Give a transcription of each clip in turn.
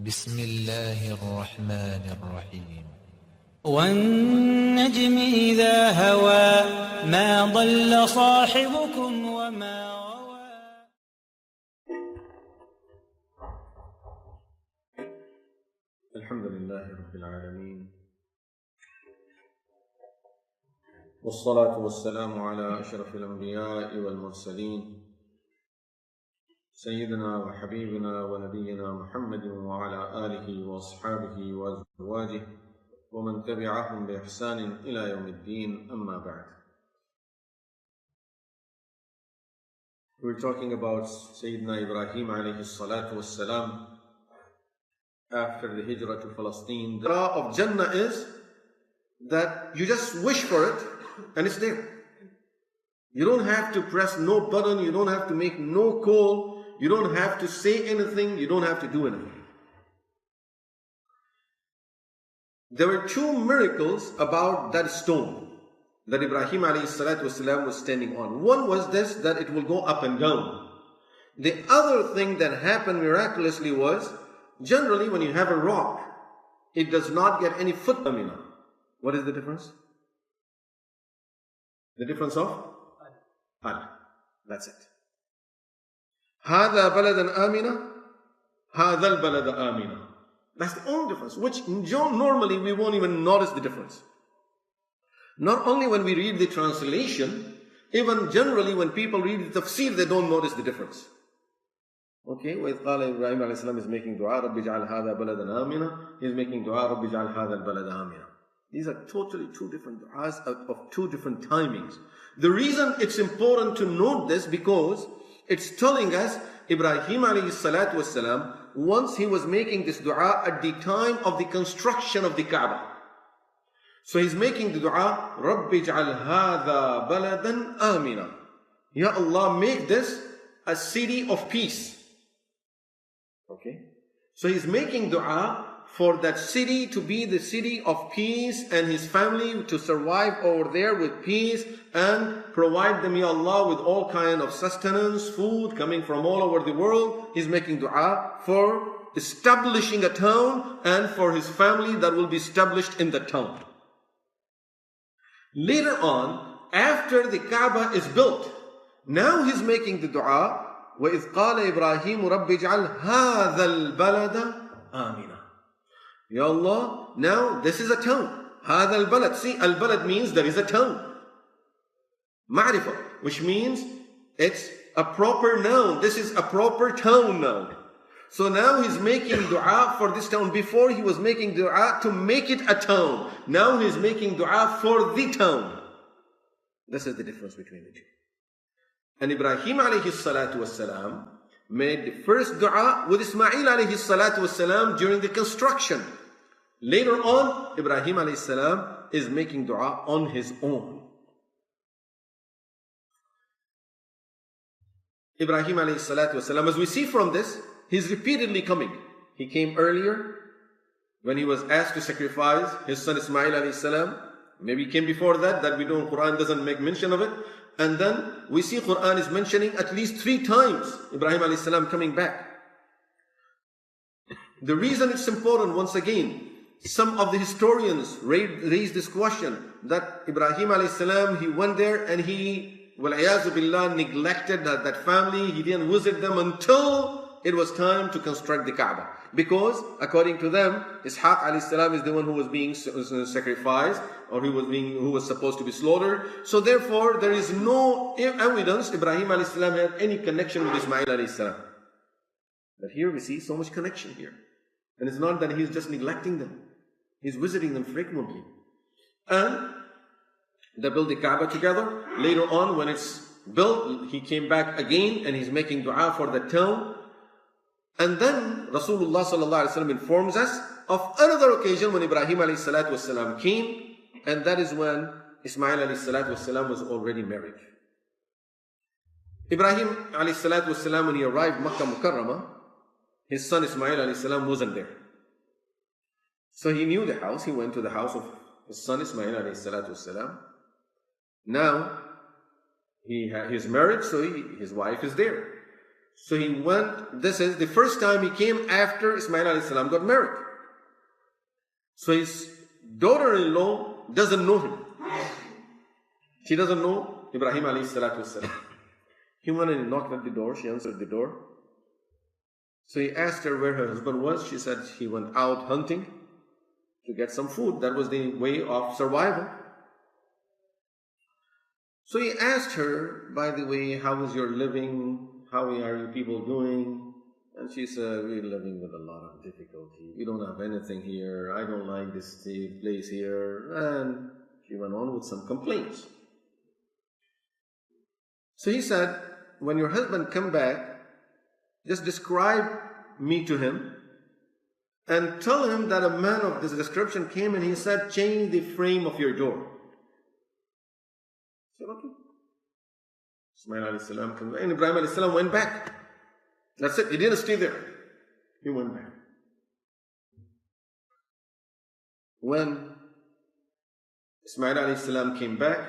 بسم الله الرحمن الرحيم والنجم إذا هوى ما ضل صاحبكم وما غوى. الحمد لله رب العالمين، والصلاة والسلام على أشرف الأنبياء والمرسلين سيدنا وحبيبنا ونبينا محمد وعلى آله وأصحابه وأزواجه ومن تبعهم بإحسان إلى يوم الدين. أما بعد. We're talking about Sayyidina Ibrahim alayhi salatu wassalam after the hijrah to Palestine. The law of Jannah is that you just wish for it and it's there. You don't have to press no button, you don't have to make no call, you don't have to say anything, you don't have to do anything. There were two miracles about that stone that Ibrahim alayhi salatu wasalam was standing on. One was this, that it will go up and down. The other thing that happened miraculously was, generally when you have a rock, it does not get any foot. What is the difference? The difference of? Al. That's it. هذا بلد آمنة هذا البلد آمنة. That's the only difference, which normally we won't even notice the difference. Not only when we read the translation, even generally when people read the tafsir, they don't notice the difference. Okay, وإذ قال Ibrahim alayhi salam is making dua, رَبِّ اجْعَلْ هَذَا بَلَدًا آمِنًا. He is making dua, رَبِّ اجْعَلْ هَذَا الْبَلَدَ آمِنًا. These are totally two different du'as of two different timings. The reason it's important to note this because it's telling us Ibrahim alayhi salatu wasalam, once he was making this dua at the time of the construction of the Kaaba. So he's making the dua, رَبِّ اجْعَلْ هَذَا بَلَدًا آمِنًا. Ya Allah, make this a city of peace. Okay. So he's making dua for that city to be the city of peace and his family to survive over there with peace and provide them, Ya Allah, with all kind of sustenance, food coming from all over the world. He's making dua for establishing a town and for his family that will be established in the town. Later on, after the Kaaba is built, now he's making the dua, وَإِذْ قَالَ إِبْرَاهِيمُ رَبِّ اجْعَلْ هَذَا الْبَلَدَ آمِنًا. Ya Allah, now this is a town. هَذَا الْبَلَدِ. See, al-balad means there is a town. Ma'rifah, which means it's a proper noun. This is a proper town now. So now he's making dua for this town. Before he was making dua to make it a town. Now he's making dua for the town. This is the difference between the two. And Ibrahim alayhi salatu wasalam made the first dua with Ismail alayhi salatu wasalam during the construction. Later on, Ibrahim alayhi salam is making dua on his own. Ibrahim alayhi salatu wasalam, as we see from this, he's repeatedly coming. He came earlier when he was asked to sacrifice his son Ismail alayhi salam. Maybe he came before that we don't, Quran doesn't make mention of it. And then we see Quran is mentioning at least 3 times Ibrahim alayhi salam coming back. The reason it's important, once again, some of the historians raised this question that Ibrahim alayhi salam, he went there and he, wal-iyazu billah, neglected that family. He didn't visit them until it was time to construct the Kaaba. Because according to them, Ishaq alayhi salam is the one who was being sacrificed, or who was supposed to be slaughtered. So therefore, there is no evidence Ibrahim alayhi salam had any connection with Ismail alayhi salam. But here we see so much connection here. And it's not that he's just neglecting them. He's visiting them frequently. And they built the Kaaba together. Later on, when it's built, he came back again and he's making dua for the town. And then Rasulullah sallallahu alaihi wasallam informs us of another occasion when Ibrahim alayhi salatu wasalam came, and that is when Ismail alayhi salatu wasalam was already married. Ibrahim alayhi salatu wasalam, when he arrived Makkah Mukarramah, his son Ismail alayhi salam wasn't there. So he knew the house. He went to the house of his son Ismail alayhi salatu wasalam. Now he's married, so his wife is there. So he went, this is the first time he came after Ismail alayhi salam got married. So his daughter-in-law doesn't know him. She doesn't know Ibrahim alayhi salatu wasalam. He went and knocked at the door. She answered the door. So he asked her where her husband was. She said he went out hunting to get some food. That was the way of survival. So he asked her, by the way, how is your living? How are you people doing? And she said, we're living with a lot of difficulty. We don't have anything here. I don't like this place here. And she went on with some complaints. So he said, when your husband come back, just describe me to him and tell him that a man of this description came and he said, change the frame of your door. He said, okay. Ismail alayhi salam came back, and Ibrahim alayhi salam went back. That's it. He didn't stay there. He went back. When Ismail alayhi salam came back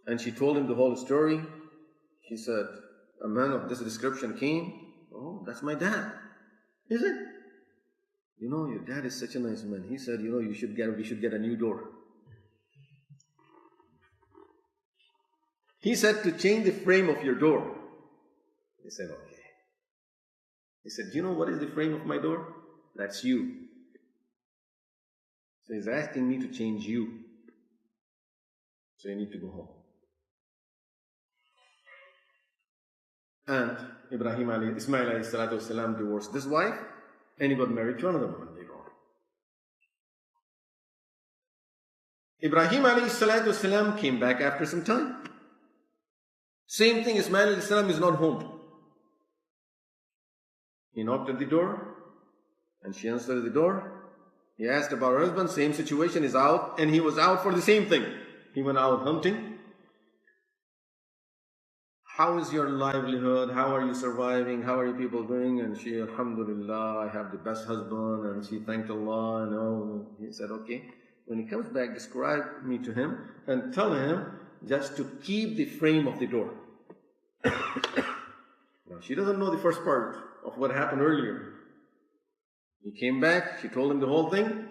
and she told him the whole story, she said, a man of this description came. Oh, that's my dad. Is it? You know, your dad is such a nice man. He said, you know, we should get a new door. He said to change the frame of your door. He said, okay. He said, do you know what is the frame of my door? That's you. So he's asking me to change you. So you need to go home. And Ismail alayhi salatu wasalam divorced this wife and he got married to another woman later on. Ibrahim alayhi salatu wasalam came back after some time. Same thing, Ismail alayhi salam is not home. He knocked at the door and she answered the door. He asked about her husband, same situation, is out, and he was out for the same thing. He went out hunting. How is your livelihood? How are you surviving? How are you people doing? And she, alhamdulillah, I have the best husband. And she thanked Allah. And all. He said, okay. When he comes back, describe me to him and tell him just to keep the frame of the door. Now, she doesn't know the first part of what happened earlier. He came back. She told him the whole thing.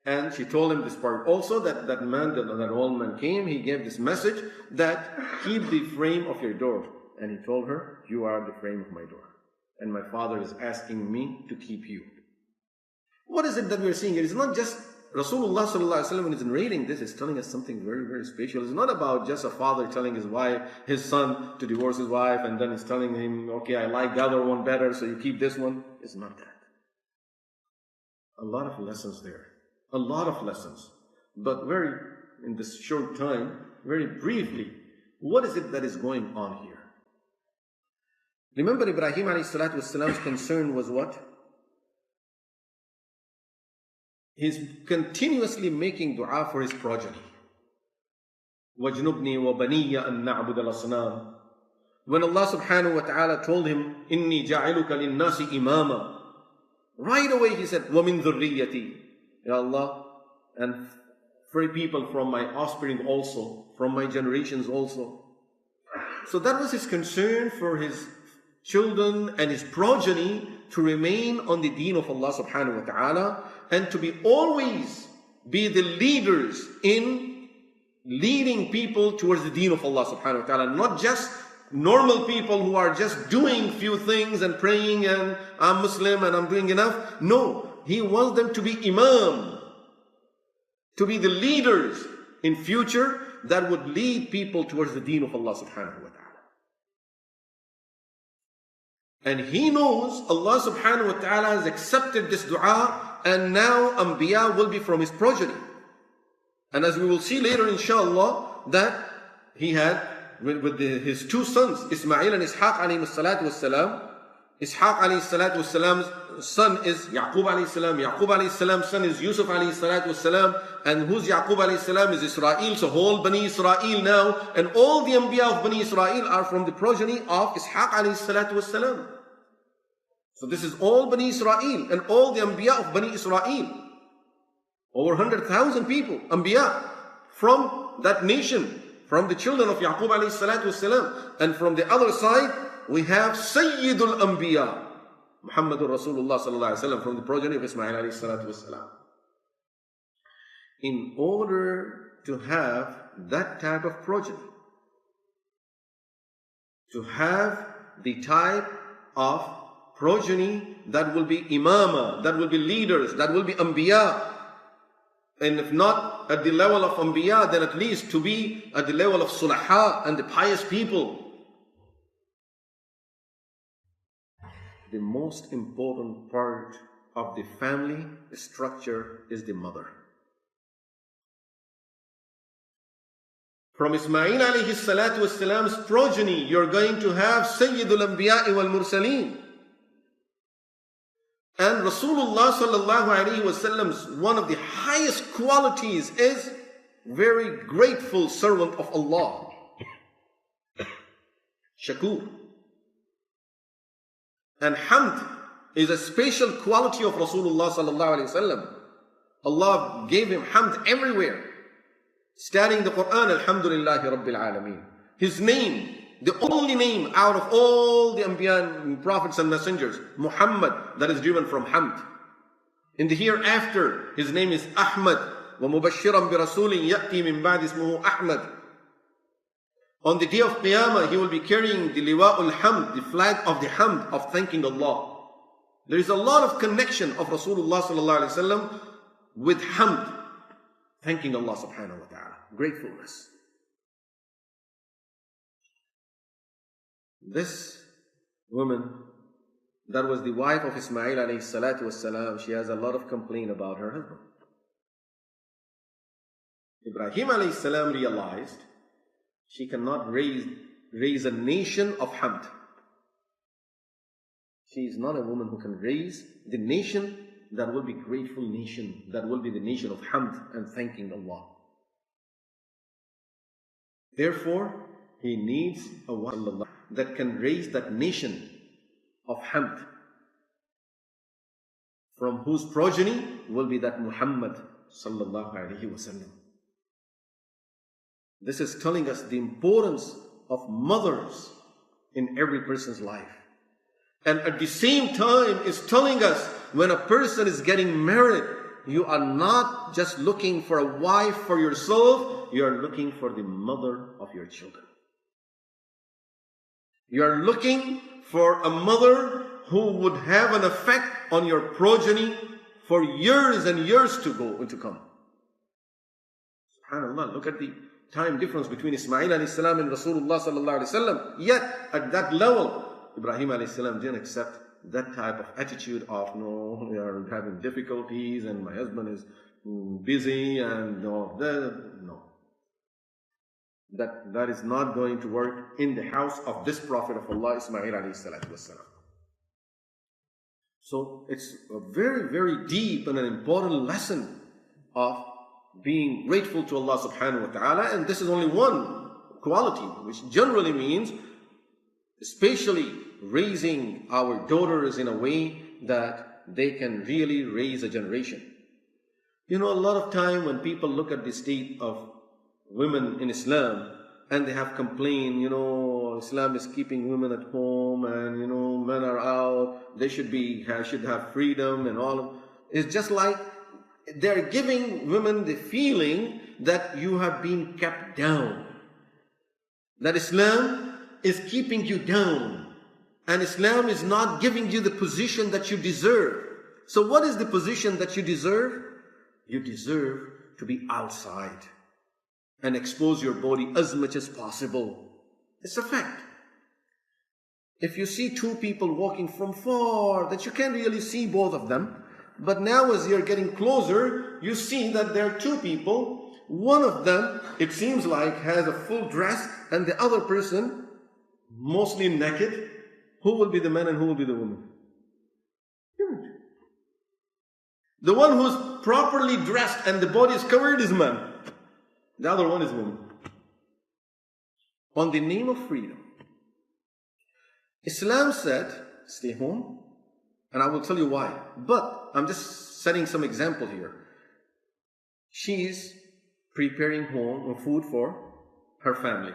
And she told him this part also, that old man came, he gave this message that keep the frame of your door. And he told her, you are the frame of my door. And my father is asking me to keep you. What is it that we are seeing here? It's not just Rasulullah sallallahu alaihi wasallam, when he's narrating this, is telling us something very, very special. It's not about just a father telling his son to divorce his wife, and then he's telling him, okay, I like the other one better, so you keep this one. It's not that. A lot of lessons there. A lot of lessons. But in this short time, very briefly, what is it that is going on here? Remember, Ibrahim alayhi concern was what? He's continuously making dua for his progeny. وَجْنُبْنِي وَبَنِيَّ أَن نَعْبُدَ الْأَصْنَامِ. When Allah subhanahu wa ta'ala told him, إِنِّي جَعِلُكَ لِلنَّاسِ إِمَامًا, right away he said, وَمِن ذُرِّيَّتِي, Ya Allah, and free people from my offspring also, from my generations also. So that was his concern for his children and his progeny to remain on the deen of Allah subhanahu wa ta'ala, and to always be the leaders in leading people towards the deen of Allah subhanahu wa ta'ala. Not just normal people who are just doing few things and praying and I'm Muslim and I'm doing enough. No, he wants them to be imam, to be the leaders in future that would lead people towards the deen of Allah subhanahu wa ta'ala. And he knows Allah subhanahu wa ta'ala has accepted this dua, and now Anbiya will be from his progeny. And as we will see later inshallah, that he had with his two sons, Ismail and Ishaq alayhi salatu wassalam. Ishaq alayhi salatu wassalam's son is Yaqub alayhi salam. Yaqub alayhi salam's son is Yusuf alayhi salatu wassalam. And who's Yaqub alayhi salam is Israel. So whole Bani Israel now, and all the Anbiya of Bani Israel are from the progeny of Ishaq alayhi salatu wassalam. So this is all Bani Israel and all the Anbiya of Bani Israel. Over 100,000 people, Anbiya, from that nation, from the children of Yaqub alayhi salatu wasalam. And from the other side, we have Sayyidul Anbiya, Muhammadur Rasulullah sallallahu alaihi wasallam, from the progeny of Ismail alayhi salatu wasalam. In order to have that type of progeny, to have the type of progeny that will be imama, that will be leaders, that will be anbiya, and if not at the level of anbiya, then at least to be at the level of sulaha and the pious people. The most important part of the family structure is the mother. From Ismail alayhi salatu wasalam's progeny, you're going to have Sayyidul Anbiya wal Mursaleen. And Rasulullah sallallahu alayhi wasallam's one of the highest qualities is very grateful servant of Allah. Shakur. And hamd is a special quality of Rasulullah sallallahu alayhi wasallam. Allah gave him hamd everywhere. Studying the Quran, Alhamdulillahi Rabbil Alameen. His name, the only name out of all the Anbiya and prophets and messengers, Muhammad, that is driven from hamd. In the hereafter, his name is Ahmad. وَمُبَشِّرًا بِرَسُولٍ يَأْتِي مِن بَعْدِ اسْمُهُ أَحْمَدٍ. On the day of Qiyamah, he will be carrying the liwa'ul hamd, the flag of the hamd, of thanking Allah. There is a lot of connection of Rasulullah sallallahu alaihi wasallam with hamd, thanking Allah subhanahu wa ta'ala, gratefulness. This woman that was the wife of Ismail alayhi salatu wassalam, she has a lot of complaint about her husband. Ibrahim alayhi salam realized she cannot raise a nation of hamd. She is not a woman who can raise the nation that will be grateful nation, that will be the nation of hamd and thanking Allah. Therefore, he needs a woman that can raise that nation of hamd, from whose progeny will be that Muhammad sallallahu alaihi wasallam. This is telling us the importance of mothers in every person's life. And at the same time, it's telling us when a person is getting married, you are not just looking for a wife for yourself, you are looking for the mother of your children. You are looking for a mother who would have an effect on your progeny for years and years to come. SubhanAllah, look at the time difference between Ismail alayhi salam and Rasulullah sallallahu alayhi wasallam. Yet at that level, Ibrahim alayhi salam didn't accept that type of attitude of, no, we are having difficulties and my husband is busy and no. That is not going to work in the house of this Prophet of Allah, Ismail alayhi salatu wasalam. So it's a very, very deep and an important lesson of being grateful to Allah subhanahu wa ta'ala. And this is only one quality, which generally means especially raising our daughters in a way that they can really raise a generation. You know, a lot of time when people look at the state of women in Islam and they have complained, Islam is keeping women at home and, men are out, they should have freedom and all. It's just like they're giving women the feeling that you have been kept down. That Islam is keeping you down. And Islam is not giving you the position that you deserve. So what is the position that you deserve? You deserve to be outside and expose your body as much as possible. It's a fact. If you see two people walking from far, that you can't really see both of them, but now as you're getting closer, you see that there are two people. One of them, it seems like, has a full dress, and the other person, mostly naked. Who will be the man and who will be the woman? The one who's properly dressed and the body is covered is man. The other one is woman. On the name of freedom, Islam said, stay home, and I will tell you why. But I'm just setting some example here. She's preparing food for her family.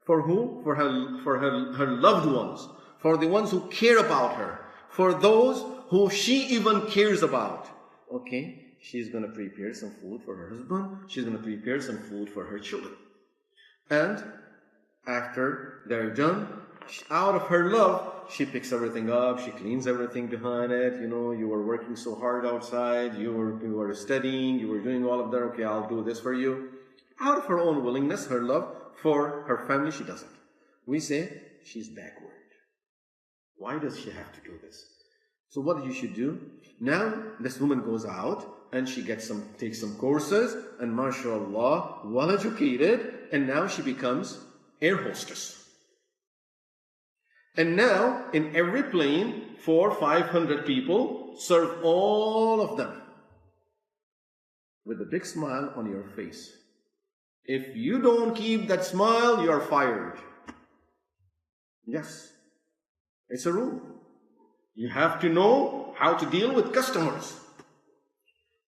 For who? For her loved ones. for the ones who care about her, for those who she even cares about. Okay, she's going to prepare some food for her husband. She's going to prepare some food for her children. And after they're done, out of her love, she picks everything up, she cleans everything behind it. You know, you were working so hard outside, you were studying, you were doing all of that. Okay, I'll do this for you. Out of her own willingness, her love for her family, she doesn't. We say she's backward. Why does she have to do this? So what you should do? Now this woman goes out and she takes some courses, and mashallah, well educated, and now she becomes air hostess. And now in every plane, 400-500 people, serve all of them with a big smile on your face. If you don't keep that smile, you are fired. Yes, it's a rule. You have to know how to deal with customers.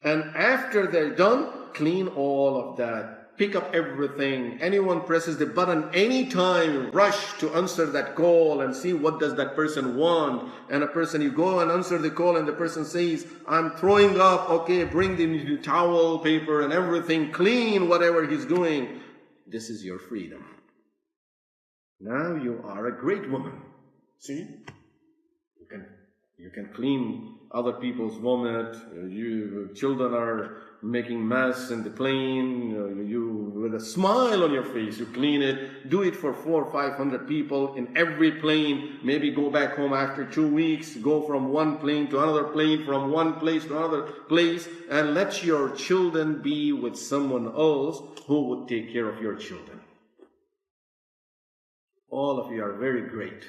And after they're done, clean all of that. Pick up everything. Anyone presses the button anytime, rush to answer that call and see what does that person want. And a person, you go and answer the call and the person says, I'm throwing up. Okay, bring the towel, paper and everything. Clean whatever he's doing. This is your freedom. Now you are a great woman. See? You can clean other people's vomit. Children are making mess in the plane. You with a smile on your face, you clean it. Do it for 400 or 500 people in every plane. Maybe go back home after 2 weeks. Go from one plane to another plane, from one place to another place, and let your children be with someone else who would take care of your children. All of you are very great.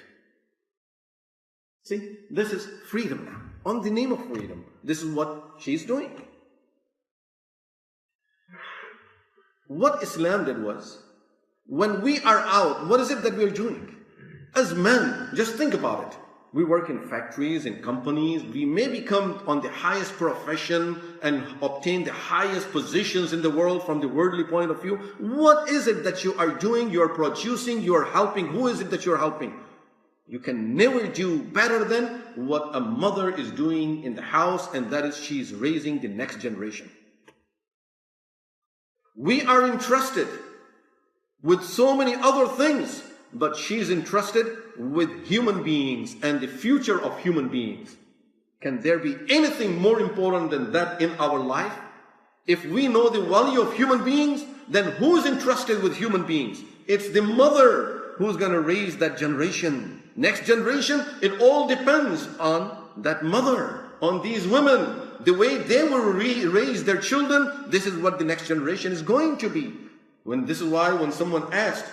See, this is freedom now. On the name of freedom, this is what she's doing. What Islam did was, when we are out, what is it that we are doing? As men, just think about it. We work in factories, in companies. We may become on the highest profession and obtain the highest positions in the world from the worldly point of view. What is it that you are doing? You are producing, you are helping. Who is it that you are helping? You can never do better than what a mother is doing in the house, and that is she is raising the next generation. We are entrusted with so many other things, but she is entrusted with human beings and the future of human beings. Can there be anything more important than that in our life? If we know the value of human beings, then who is entrusted with human beings? It's the mother who's going to raise that generation. Next generation, it all depends on that mother, on these women. The way they will raise their children, this is what the next generation is going to be. This is why when someone asked,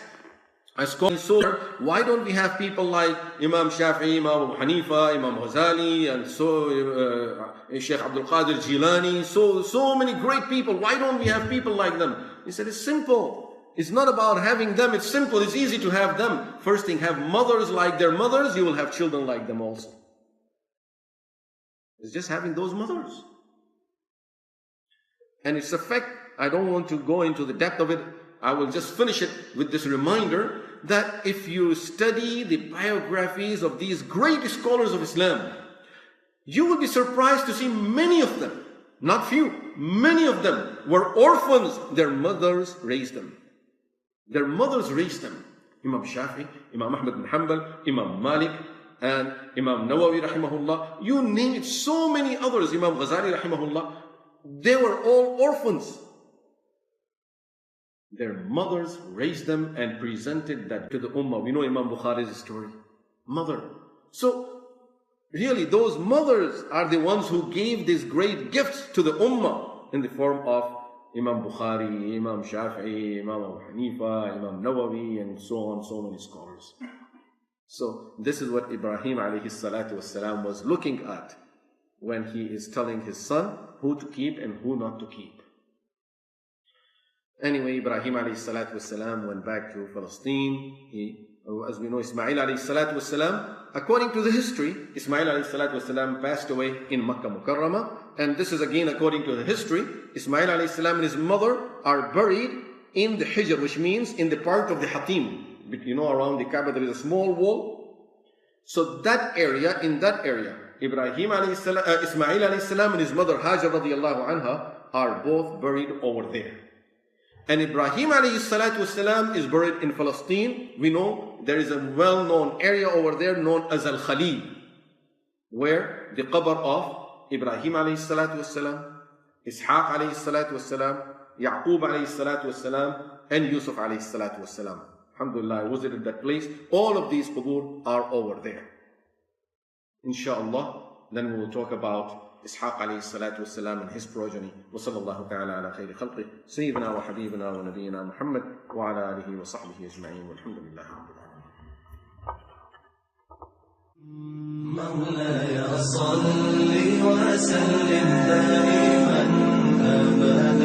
why don't we have people like Imam Shafi'i, Imam Abu Hanifa, Imam Ghazali, and Shaykh Abdul Qadir Jilani, so many great people. Why don't we have people like them? He said, it's simple. It's not about having them. It's simple. It's easy to have them. First thing, have mothers like their mothers. You will have children like them also. It's just having those mothers. And it's a fact. I don't want to go into the depth of it. I will just finish it with this reminder that if you study the biographies of these great scholars of Islam, you will be surprised to see many of them, not few, many of them were orphans. Their mothers raised them. Their mothers raised them. Imam Shafi, Imam Ahmad bin Hanbal, Imam Malik, and Imam Nawawi rahimahullah. You name it, so many others, Imam Ghazali rahimahullah. They were all orphans. Their mothers raised them and presented that to the ummah. We know Imam Bukhari's story. Mother. So, really, those mothers are the ones who gave these great gifts to the ummah in the form of Imam Bukhari, Imam Shafi'i, Imam Abu Hanifa, Imam Nawawi, and so on, so many scholars. So this is what Ibrahim alayhi salatu wasalam was looking at when he is telling his son who to keep and who not to keep. Anyway, Ibrahim alayhi salatu wasalam went back to Palestine. As we know, Ismail alayhi salatu wasalam, according to the history, Ismail alayhi salatu wasalam passed away in Makkah Mukarramah. And this is again according to the history. Ismail alayhi salam and his mother are buried in the Hijr, which means in the part of the Hatim. You know, around the Kaaba there is a small wall. So that area, in that area, Ibrahim alayhi salam, Ismail alayhi salam and his mother Hajar radiallahu anha are both buried over there. And Ibrahim alayhi salatu wasalam is buried in Palestine. We know there is a well-known area over there known as Al-Khalil, where the qabr of Ibrahim alayhi salatu wasalam, Ishaq alayhi salatu wasalam, Yaqub alayhi salatu wasalam, and Yusuf alayhi salatu wasalam. Alhamdulillah, I visited that place. All of these qubur are over there. Inshallah, then we will talk about Ishaq alayhi salatu wasalam and his progeny. Wa sallallahu ta'ala ala khayri khalqi sayyidina wa habibina wa nabiyyina Muhammad wa ala alihi wa sahbihi ajma'in. Walhamdulillah rabbil alamin. مولاي صل وسلم دائما أبدا